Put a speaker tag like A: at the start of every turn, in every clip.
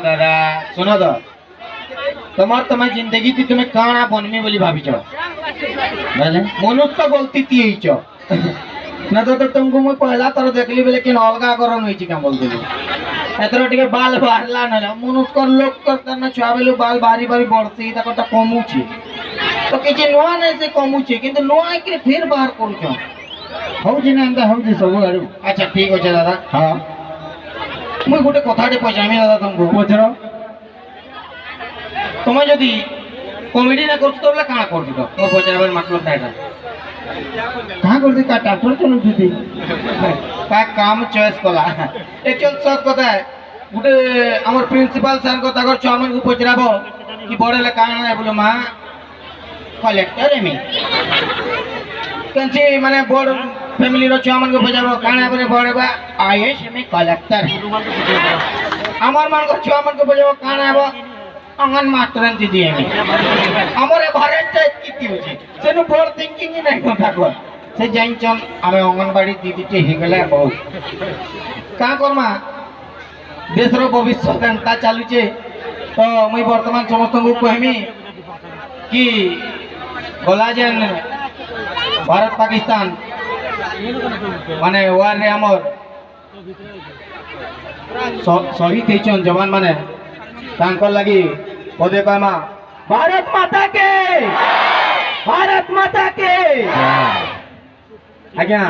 A: दादा सुनो तो तुम्हार तुम्हें जिंदगी थी तुम्हें काना बनमी बोली भाभी चो बोले मनुष्य गलती थी ही चो ना तो तुमको मैं पहला तरह देख ली लेकिन अलगा करो नहीं क्या बोलते एतरो टिके बाल बाहरला ना मनुष्य लोक करता ना छुआ बेलू बाल बारी बारी बढ़ती तक तो कमुची तो किसी नुआ नहीं से कमुची किंतु नुआ के फिर बाहर करूँ
B: हौ जी ना एंता हौ जी सब आरु
A: अच्छा ठीक अच्छे दादा
B: हाँ
A: मुझे गोटे कथाटे पचामी दादा तुमको
B: पचर
A: तुम्हें जदि कॉमेडी ना कर तो कहाँ कर तो मोर पचार मतलब था
B: कहाँ कर का ट्रैक्टर चलो दीदी
A: का काम चॉइस कला एक्चुअल सत कथा है गोटे हमर प्रिंसिपल सर को तगर चमन को पचराबो कि बड़े ले काना है बोलो मां कलेक्टर है मी कंची माने बोर्ड फैमिली रो चमन को पचराबो काना बोले बड़े बा आईएएस में कलेक्टर हमर मन को चमन को पचराबो काना है अंगन मास्टर दीदी है हमरे भारत की होची सेनु बोर्ड थिंकिंग ही नहीं था को से जाइन चल आमे अंगनबाड़ी दीदी के हे गेला बहुत का करमा देश रो भविष्य केनता चालू छे तो मुई वर्तमान समस्त को कहमी कि गला जेन भारत पाकिस्तान माने वार रे हमर शहीद हेचन जवान माने तांकर लगी पदे कहमा भारत माता के आज्ञा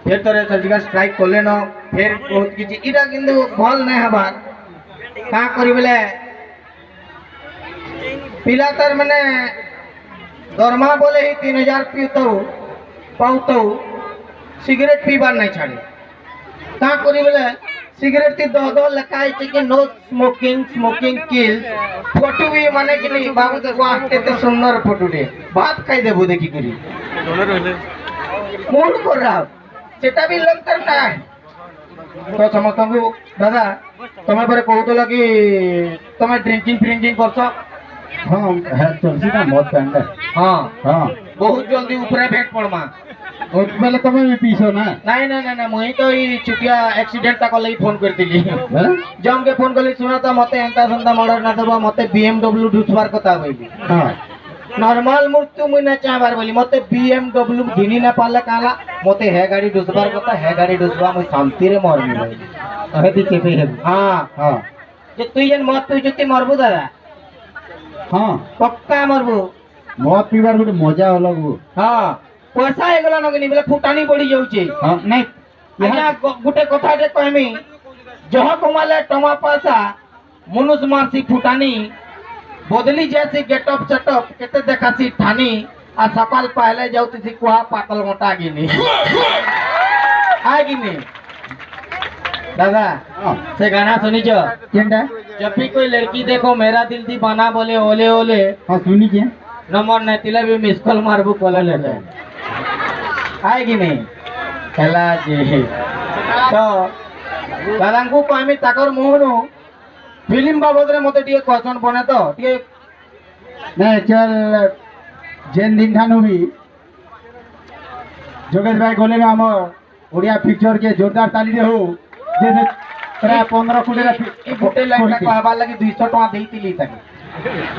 A: फिर तो सर्जिकल स्ट्राइक कले न फिर बहुत किछि इरा किंतु भल नै हबार का करि बेले पिला तर माने दरमा बोले ही 3000 पीतो पाउतो सिगरेट पीबार नहीं छाड़े का करि बेले सिगरेट ती दो लकाई कि नो स्मोकिंग स्मोकिंग किल फोटो भी माने कि नहीं बाबू देखो आते तो सुंदर फोटो दे बात खाई देबो देखी करी मूड कर रहा सेटा भी लग करना है तो समस्त को दादा तुम्हें पर कहतो कि तुम्हें ड्रिंकिंग करछो
B: हाँ है तुलसी का मौत पेंड
A: हाँ
B: हाँ
A: बहुत जल्दी ऊपर भेंट पड़मा
B: और पहले तुम्हें भी पीछो ना
A: नहीं मुई तो ई चुटिया एक्सीडेंट तक लई फोन कर दिली जम के फोन करली सुना तो मते एंता संता मर्डर ना देबो मते BMW ढुसबार कथा बोली
B: हां
A: नॉर्मल मृत्यु मुई ना चाहबार बोली मते BMW घिनी ना पाले काला मते हे गाड़ी ढुसबार कथा हे गाड़ी ढुसबा मुई शांति रे मरनी बोली
B: अहे दी चेपे है
A: हां
B: हां
A: जे तुई जन मत तुई जति मरबो दादा
B: हां
A: पक्का मरबो
B: मत पीबार गुटे मजा अलग
A: हां पैसा एगला नगनी बेले फुटानी पड़ी जाउचे
B: हां नहीं
A: आज्ञा गुटे कथा दे कहमी जह कमाले टमा पैसा मनुष्य मारसी फुटानी बदली जैसी गेटअप सेटअप केते देखासी ठानी आ सकाल पहले जाउती थी कुहा पातल मोटा गिनी आ गिनी दादा से गाना सुनी जो
B: केंडा
A: जब भी कोई लड़की देखो मेरा दिल दीवाना बोले ओले ओले
B: हां सुनी के
A: नंबर नहीं तिला भी मिस कॉल मारबू कोला ले आएगी नहीं खेला जी तो दादा को कहमी ताकर मुहनु फिल्म बाबद रे मते टिके क्वेश्चन बने तो टिके
B: नहीं चल जेन दिन ठानु भी जोगेश भाई गोले में हमर ओडिया पिक्चर के जोरदार ताली दे हो जैसे प्राय 15 कोटी रे
A: गुटे लाइन कहबा लगी 200 टका देइतिली तक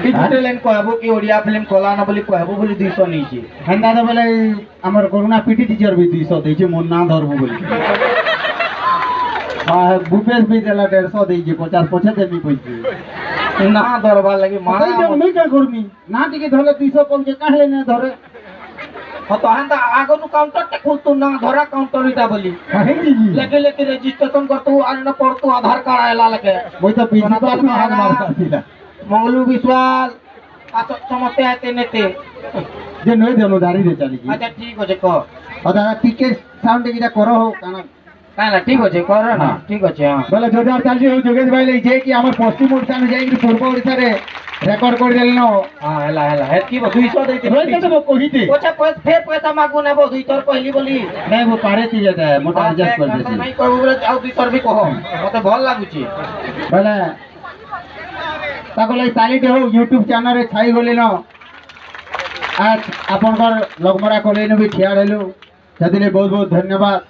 A: ई गुटे लाइन कहबो कि ओडिया फिल्म कोला ना बोली कहबो बोली 200 नीचे
B: हंदा तो बोले हमर कोरोना पीटी टीचर भी 200 देछे मोन ना धरबो बोली हां भूपेश भी देला 150 देछे 50 पछे देमी कोई
A: ना धरबा लगी मां
B: मैं क्या करमी ना टिके धरले 200 पहुंचे काहे ने धरे
A: हाँ तो हंदा आगो नु काउंटर टे खुलतु ना धरा काउंटर इटा बोली
B: काहे जी
A: लेके रजिस्ट्रेशन करतु आर न पड़तु आधार कार्ड आयला लगे
B: वही तो प्रिंसिपल में हाथ मारता दिला
A: मंगलू विश्वास आ समते आते नेते
B: जे नय देनो दारी रे चली
A: अच्छा ठीक होजे को
B: दादा टिकेट साउंड किटा करो हो काना
A: काला ठीक होजे कर ना ठीक होजे हां
B: बोले जोरदार चल हो जोगेश भाई ले जे कि हमर पश्चिम ओडिसा में जाई कि पूर्व ओडिसा रे रेकॉर्ड कर देल न
A: हां हला हे की 200 देते
B: होय तो कहिते
A: अच्छा फिर पैसा मांगू ना 200 पहली बोली
B: नहीं वो पारे थी जाता है मोटा एडजस्ट कर देसी
A: नहीं कहबो बोले जाओ 200 भी कहो मते भल लागुची
B: बोले ताको लाई ताली दे हो YouTube चैनल रे छाई होले न आज आपनकर लगमरा कोले न भी ठिया रहलु जदिले बहुत बहुत धन्यवाद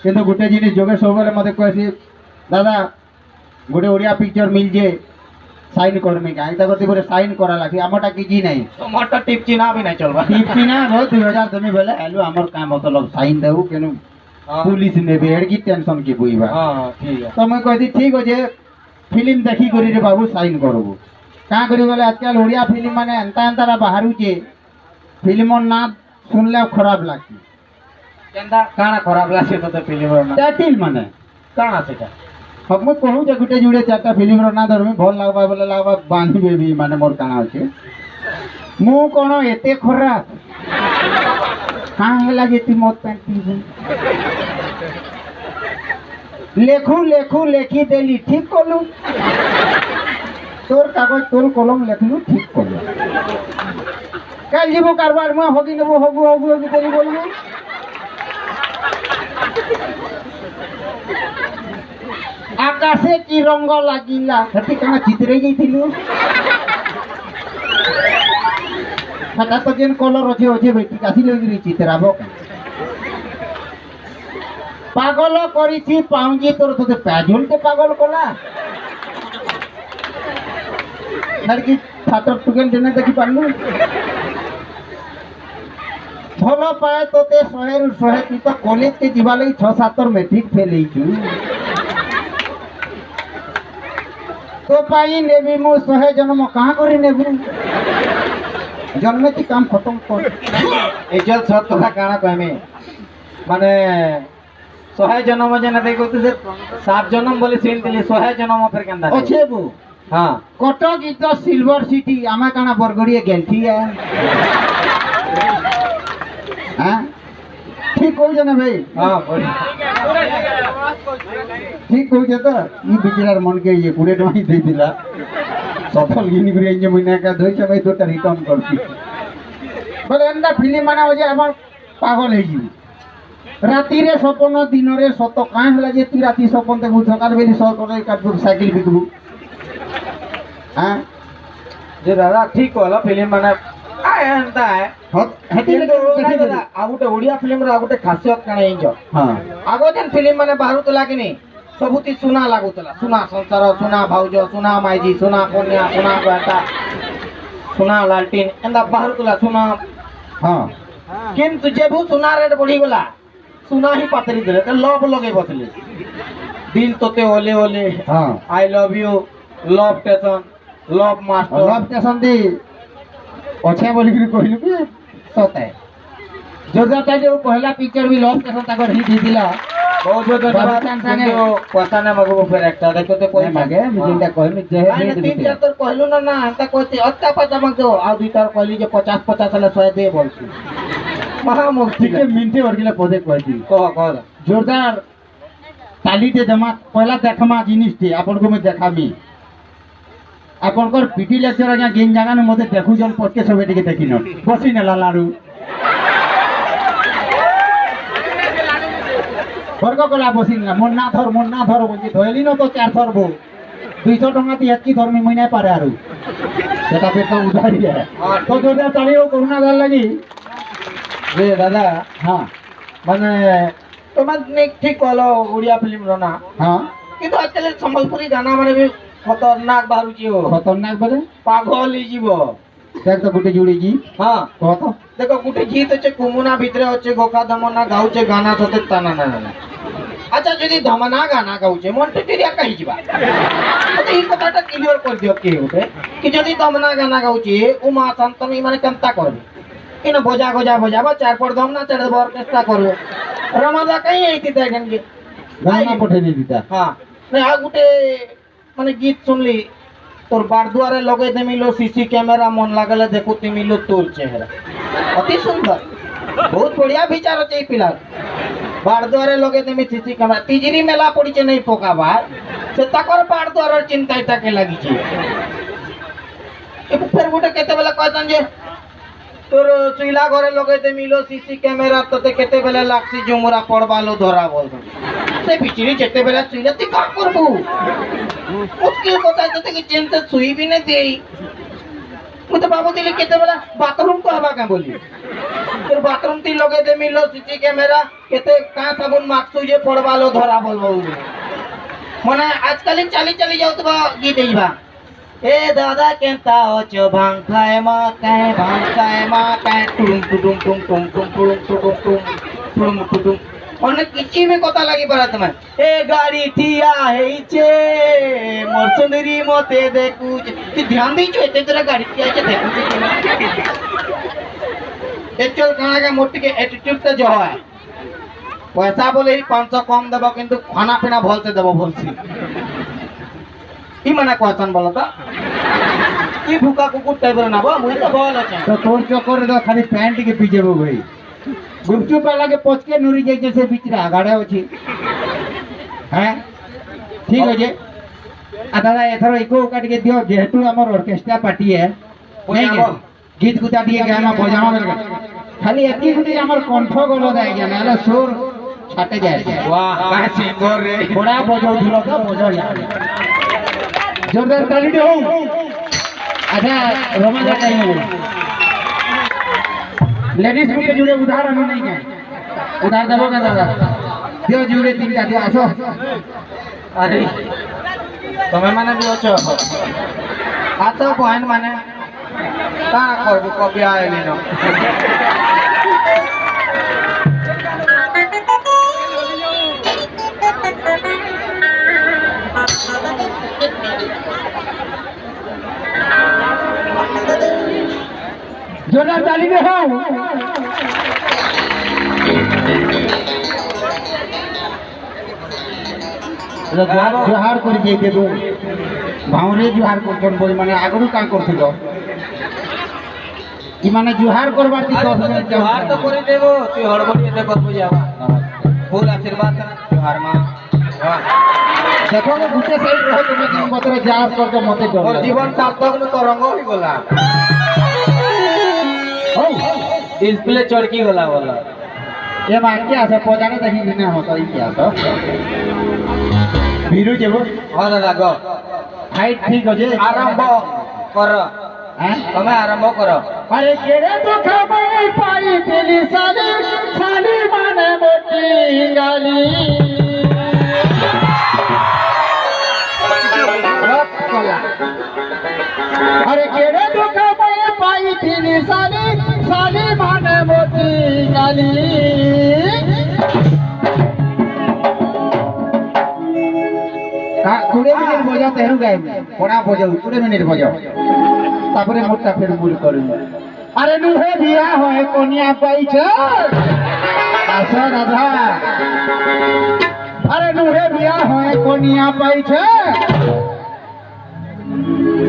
B: किंतु गुटे जिनिस जोगेश सबले मते कहसी दादा गोटे ओडिया पिक्चर मिल जे साइन करमी का इता करते बोले साइन करा लागी हमटा किछि नहीं
A: तुम्हार तो टिप चिन्हा भी नहीं चलबा
B: टिप्पी ना रो 2000 तुम बेले हेलो हमर काम मतलब साइन देऊ केनु पुलिस नेबे एडकी टेंशन की बुइबा
A: हां ठीक है
B: तो मैं कहती ठीक हो जे फिल्म देखी करी रे बाबू साइन करबो का करी बोले आजकल ओडिया फिल्म माने एंता एंता बाहरु जे फिल्म ना सुनले खराब लागती
A: केंदा काना खराब लासे तो फिल्म ना
B: टाइटल माने
A: काना सेटा
B: हम मैं कहूँ जे गुटे जुड़े चारटा फिल्म ना धरमी भल लागबा बोले लागबा बांधिबे भी माने मोर काना होचे मु कोन एते खराब हां हला जे ती मत पेंट पीबू लेखू लेखू लेखी देली ठीक कलू तोर कागज तोर कलम लेखलू ठीक कलू कल जीवो कारबार में होगी नबो होगु होगु होगु देली बोलबो आकाशे की रंग लागिला हती कना चित्रे जाइथिलु हता तो जेन कलर अछि अछि बेटी कासी लगिरी चित्राबो पागल करिछि पाउजी तोर तो पाजुलते पागल कोला लड़की छात्र टुकेल देने देखि पालु भलो पाए तोते 100 तू तो कॉलेज के जीवा लगी 6-7 मैट्रिक फेल हेइछु तो पाई नेबी मु 100 जन्म कहां करी नेबू जन्म की काम खत्म कर
A: इज्जत सत कथा काना कहमे माने 100 जन्म जेना देखो से 7 जन्म बोले सीन दिली 100 जन्म फिर केंदा
B: अच्छे बु
A: हां
B: Cuttack is the silver city आमा काना बरगड़िए गेलथी है हां ठीक हो जाना भाई
A: हां बोल
B: ठीक हो जाता ई बिचार मन के ये 20 टका ही दे दिला सफल गिनी करे जे महीना का धोई समय तो रिटर्न करती बोले एंदा फिल्म माना हो जे हमर पागल हे जी राती रे सपन दिन रे सत काहे हला जे ती राती सपन देखु सकाल बेली सो करे का साइकिल बिकबू हां
A: जे दादा ठीक होला फिल्म माने आए अंता है
B: हेती
A: देखि दादा आ गुटे ओडिया फिल्म रे आ गुटे खासियत काने इंजो
B: हां
A: आगो जन फिल्म माने बाहरु तो लागिनी सबुती सुना लागुतला सुना संसार सुना भाउज सुना माइजी सुना कन्या सुना बेटा सुना लालटीन एंदा बाहरु तो सुना
B: हां
A: किंतु जेबु सुना रेट बढ़ी गला सुना ही पातरी देले त लव लगे बसले दिल तोते ओले ओले
B: हां
A: I love you love station love master
B: love station दी अच्छे बोली कि कहलु कि सते जोरदार जो पहला पिक्चर भी लव स्टेशन ताकर ही दी दिला
A: बहुत बहुत धन्यवाद पैसा ने मगो फिर एक देखो तो कोई
B: मागे मुझे कहलु जे
A: है तीन चार तो कहलु ना ना अंता कोते अच्छा पैसा मांगो आ दुई तार कहली जे 50 वाला 100 दे बोलछी महा मुक्ति
B: ठीक है मिनटे वर्गिला पदे कहती
A: कह
B: जोरदार ताली दे जमा पहला देखमा जिनिस थे आपन को मैं देखामी आपन को पीटी लेक्चर आज्ञा गेन जागा ने मते देखु जन पटके सबे टिके देखिनो बसी नेला लाडू वर्ग कला बसी ना मन ना धर बोली धइली न तो 4 धरबो 200 टका ती एक की धर्मी महीना पारे आरु सेटा पे तो उधारी है तो जोरदार ताली ओ करुणा दल लगी
A: रे दादा
B: हां
A: माने तो माने ठीक कहलो ओडिया फिल्म रो ना
B: हां
A: किंतु आजकल संबलपुरी गाना माने भी खतरनाक बारुची हो
B: खतरनाक बोले
A: पागल ही जीवो
B: देख तो गुटे जुड़ी जी
A: हां
B: कह तो
A: देखो गुटे गीत আছে কুমুনা ভিতরে আছে গোকা দমনা গাউছে গানা তোতে তানা না না আচ্ছা যদি দমনা গানা গাউছে মন টিরিয়া কই যিবা তো এই কথাটা ক্লিয়ার কর দিও কে গুটে কি যদি দমনা গানা গাউছে উমা শান্তমি মানে কেনতা করবে কিনা বজা গজা বজাবা চার পর দমনা চার অর্কেস্ট্রা করবে রমাদা কই আইতি দেখেন কি
B: गाना पठे नहीं दीता
A: हां না আ গুটে মানে গীত শুনলি তোর বারদুয়ারে লগে দে মিলো सीसी कैमरा मन लागले देखो ती मिलो तोर चेहरा अति सुंदर बहुत बढ़िया विचार আছে এই পিলার বারদুয়ারে লগে দে মি सीसी कैमरा तिजरी मेला पड़ीছে नहीं पोकाबार से ताकर बारदुआर चिंताइटाके लागिছে ए फिर गोटे केते बेला कहतन जे तोर चुइला घरे लगे दे मिलो सीसी कैमरा तते केते बेला लागसी जुमरा पड़बालो धरा बोल से बिचरी जेते बेला चुइला ती का करबू मुश्किल कोता जते कि चेन से सुई भी नहीं देई मुते बाबू दिले केते बेला बाथरूम को हवा का बोली फिर बाथरूम ती लगे दे मिलो सीसी कैमरा केते का साबुन माक्सु जे पड़बालो धरा बोल मने आजकल चली चली जाओ तो गीत बा ए दादा केंता ओचो भांग खाए मा काए टुडुम टुडुम टुम टुम टुम टुडुम टुडुम टुम टुडुम टुडुम অনেক কিছু মে কথা লাগি পারা তোমার এ গাড়ি ঠিয়া হেইছে মরচন্দেরি মতে দেখু তুই ধ্যান দিছ এতে তোরা গাড়ি ঠিয়া আছে দেখু এ চল কানাকে মোটিকে অ্যাটিটিউডটা जो হয় পয়সা বলে 500 কম দেব কিন্তু খানা পিনা ভলতে দেব বলছি ই মানে কোয়াচন বলো তো কি ভুকা কুকুর টাইপের না বল মুই তো বল আছে
B: तो तोर चक्कर तो खाली पैंट के पीछे वो भाई गुपचुप लगे पचके नुरी जाइए से बिचरा आगाड़े अछि हैं ठीक हो जे आ दादा एथरो इको काट के दियो जेहेतु हमर ऑर्केस्ट्रा पार्टी है नहीं के गीत गुता दिए गाना बजावा करके खाली एती गुटी हमर कंठ गलो दाई जाने हला सुर छाटे जाए
A: वाह का सिंगर रे
B: थोड़ा बजाओ धुलो तो बजाओ यार जोरदार ताली दे हो अच्छा रमा जा टाइम हो लेडीज के जुड़े उधार हम नहीं है उधार देबो का दादा दियो जुड़े तीन का दियो आसो
A: अरे तुम्हें माने भी अछो आता बहन माने का करबो कभी आएली न
B: जोरदार ताली दे हो जोहार कर जे देबो भावरे जोहार करतन बोल माने आगरु का करथिलो इ माने जोहार करबार ती 10 मिनट
A: जोहार तो करे देबो तू हड़बड़ी एते करबो जावा फूल आशीर्वाद जोहार मा
B: देखो वो गुटे साइड रहो तुम दिन मतरे जाप करके मते कर
A: और जीवन सार्थक न तरंग होई गला
B: हो
A: डिस्प्ले चढ़की गला वाला
B: ये मान के आसे पजाने देखि बिना होता ही क्या तो भीरू जेबो
A: हां दादा गो
B: हाइट ठीक हो जे
A: आरंभ कर
B: हैं
A: તમે આરંભ કરો
B: अरे केरे तो खबर पाई दिली साली साली माने मोटी गाली अरे केरे तो खबर पाई दिली साली साली माने मोटी गाली का 20 मिनट बजाओ तेरू गाय बड़ा बजाओ 20 मिनट बजाओ তারপরে মোটা ফের মুল করুন আরে নুহে বিয়া হয় কনিয়া পাইছে আসো দাদা আরে নুহে বিয়া হয় কনিয়া পাইছে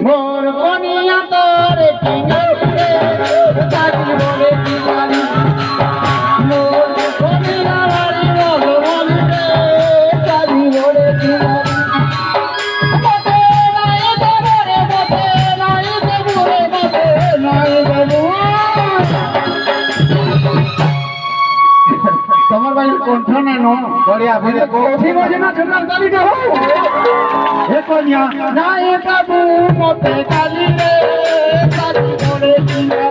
B: মোর কনিয়া তোরে টিঙ্গে চাকি বলে দিবানি মোর কনিয়া বাড়ি বলে বলে চাকি বলে দিবানি তোমার ভাই কণ্ঠ না নো বড়িয়া বড়িয়া কোঠি বজে না ছোটর গালি দে হো হে কনিয়া না এ বাবু মতে গালি রে গালি বলে দিনা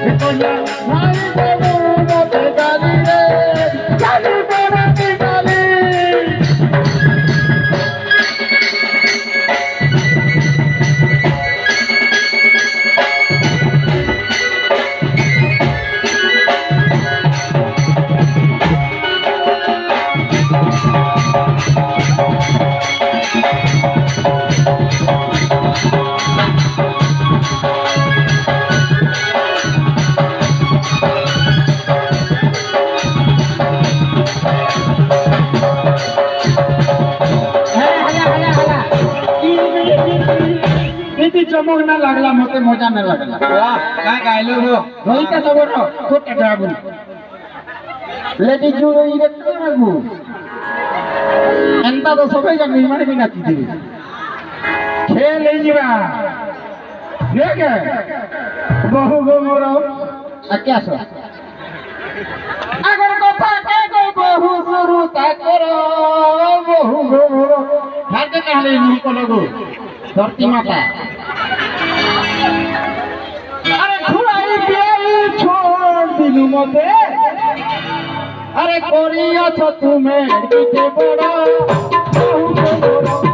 B: হে কনিয়া না এ বাবু মতে গালি রে গালি বলে দিনালি चमक ना लागला मते मजा ना लागला
A: वाह काय गायलो रो
B: रोहिता सबरो तो टेडाबु लेडी जु इरे तनागु एंता तो सबे जानि माने बिना दिबे खेल ले जिबा देखे बहु गो मोरो आ क्या सो अगर कथा के गो बहु शुरू ता करो बहु गो मोरो भागे कहले नी को लगो धरती माता अरे खुलाई प्यारी छोड़ दिलु मते अरे कोरिया छ तुम्हें किते बड़ा हाँ